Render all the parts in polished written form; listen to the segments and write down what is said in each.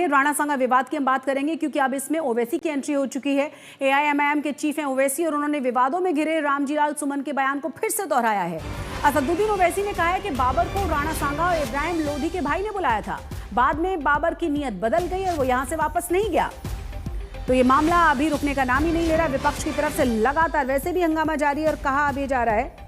राणा सांगा विवाद की हम बात करेंगे क्योंकि अब इसमें ओवैसी की एंट्री हो चुकी है। एआईएमआईएम के चीफ हैं ओवैसी और उन्होंने विवादों में घिरे रामजीलाल सुमन के बयान को फिर से दोहराया है। असदुद्दीन ओवैसी ने कहा है कि बाबर को राणा सांगा और इब्राहिम लोधी के भाई ने बुलाया था, बाद में बाबर की नीयत बदल गई और वो यहां से वापस नहीं गया। तो ये मामला अभी रुकने का नाम ही नहीं ले रहा। विपक्ष की तरफ से लगातार वैसे भी हंगामा जारी है और कहा अभी जा रहा है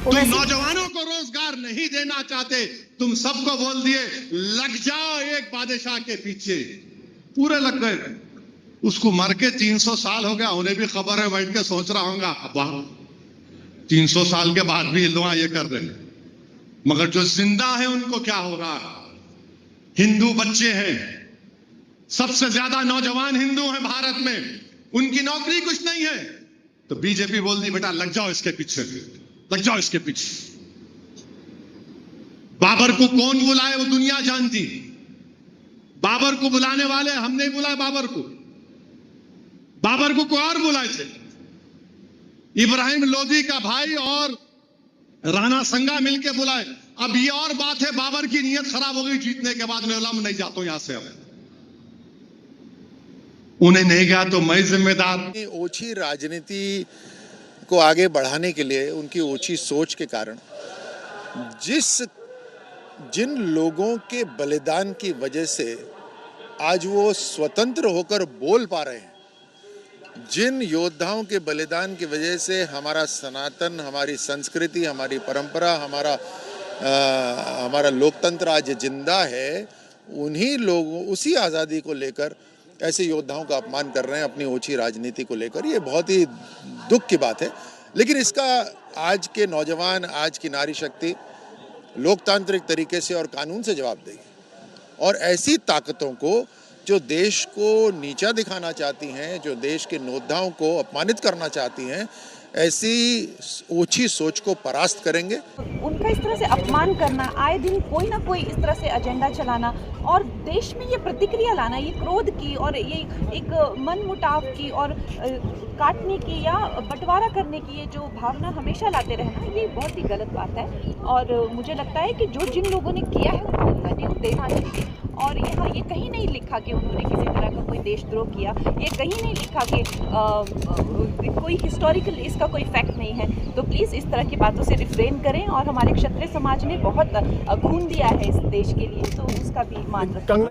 तुम नौजवानों को रोजगार नहीं देना चाहते, तुम सबको बोल दिए लग जाओ एक बादशाह के पीछे, पूरे लग गए। उसको मर के 300 साल हो गया, उन्हें भी खबर है, बैठ के सोच रहा होगा वाह 300 साल के बाद भी हिंदुआ ये कर रहे हैं, मगर जो जिंदा है उनको क्या होगा। हिंदू बच्चे हैं, सबसे ज्यादा नौजवान हिंदू हैं भारत में, उनकी नौकरी कुछ नहीं है, तो बीजेपी बोल दी बेटा लग जाओ इसके पीछे, लग जाओ इसके पीछे। बाबर को कौन बुलाए वो दुनिया जानती। बाबर को बुलाने वाले हम नहीं बुलाए, बाबर को कोई और बुलाए थे। इब्राहिम लोधी का भाई और राणा संगा मिलके बुलाए। अब ये और बात है, बाबर की नीयत खराब हो गई जीतने के बाद, मैं उलम नहीं जाता हूं यहां से। अब उन्हें नहीं गया तो मैं जिम्मेदार। ओछी राजनीति को आगे बढ़ाने के लिए उनकी ओछी सोच के कारण जिन लोगों के बलिदान की वजह से आज वो स्वतंत्र होकर बोल पा रहे हैं, जिन योद्धाओं के बलिदान की वजह से हमारा सनातन, हमारी संस्कृति, हमारी परंपरा, हमारा लोकतंत्र आज जिंदा है, उन्हीं लोगों, उसी आज़ादी को लेकर ऐसे योद्धाओं का अपमान कर रहे हैं अपनी ओछी राजनीति को लेकर। ये बहुत ही दुख की बात है, लेकिन इसका आज के नौजवान, आज की नारी शक्ति लोकतांत्रिक तरीके से और कानून से जवाब देगी। और ऐसी ताकतों को जो देश को नीचा दिखाना चाहती हैं, जो देश के योद्धाओं को अपमानित करना चाहती हैं, ऐसी ओछी सोच को परास्त करेंगे। उनका इस तरह से अपमान करना, आए दिन कोई ना कोई इस तरह से एजेंडा चलाना और देश में ये प्रतिक्रिया लाना, ये क्रोध की और ये एक मन मुटाव की और काटने की या बंटवारा करने की ये जो भावना हमेशा लाते रहना, ये बहुत ही गलत बात है। और मुझे लगता है कि जिन लोगों ने किया है उनको उनका ड्यू देना चाहिए। और यहाँ ये कहीं नहीं लिखा कि उन्होंने किसी तरह का कोई देशद्रोह किया, ये कहीं नहीं लिखा कि कोई हिस्टोरिकल इसका कोई फैक्ट नहीं है। तो प्लीज़ इस तरह की बातों से रिफ्रेन करें। और हमारे क्षत्रिय समाज ने बहुत खून दिया है इस देश के लिए, तो उसका भी मान रखें।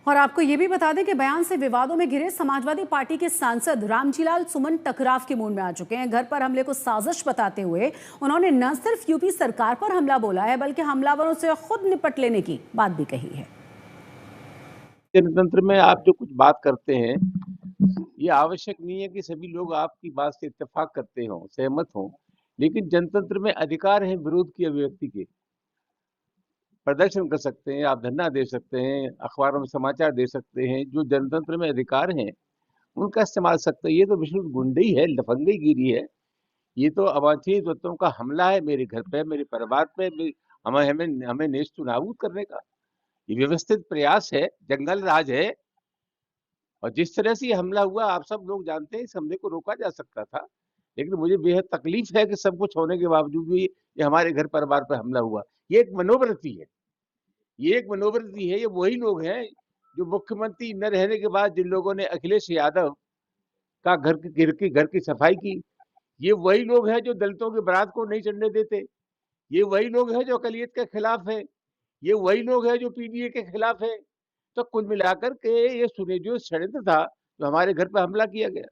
और आपको ये भी बता दें कि बयान से विवादों में घिरे समाजवादी पार्टी के सांसद रामजीलाल सुमन टकराव के मूड में आ चुके हैं। घर पर हमले को साजिश बताते हुए उन्होंने न सिर्फ यूपी सरकार पर हमला बोला है, बल्कि हमलावरों से खुद निपट लेने की बात भी कही है। जनतंत्र में आप जो कुछ बात करते हैं, ये आवश्यक नहीं है कि सभी लोग आपकी बात से इत्तेफाक करते हों, सहमत हों, लेकिन जनतंत्र में अधिकार है विरोध की अभिव्यक्ति के। प्रदर्शन कर सकते हैं, आप धरना दे सकते हैं, अखबारों में समाचार दे सकते हैं, जो जनतंत्र में अधिकार हैं उनका इस्तेमाल सकते हैं। ये तो विशुद्ध गुंडई है, लफंगईगिरी है, ये तो अवांछनीय तत्वों का हमला है मेरे घर पे, मेरे परिवार पे, हमें नेस्त नाबूद करने का ये व्यवस्थित प्रयास है, जंगल राज है। और जिस तरह से ये हमला हुआ आप सब लोग जानते हैं, इस हमले को रोका जा सकता था, लेकिन मुझे बेहद तकलीफ है कि सब कुछ होने के बावजूद भी ये हमारे घर परिवार पर हमला हुआ। ये एक मनोवृत्ति है, ये एक मनोवृत्ति है। ये वही लोग हैं जो मुख्यमंत्री न रहने के बाद जिन लोगों ने अखिलेश यादव का घर की सफाई की, ये वही लोग हैं जो दलितों के बारात को नहीं चढ़ने देते, ये वही लोग हैं जो अकलियत के खिलाफ है, ये वही लोग हैं जो पीडीए के खिलाफ है। तो कुल मिलाकर के ये सुनियोजित षड्यंत्र था जो हमारे घर पर हमला किया गया।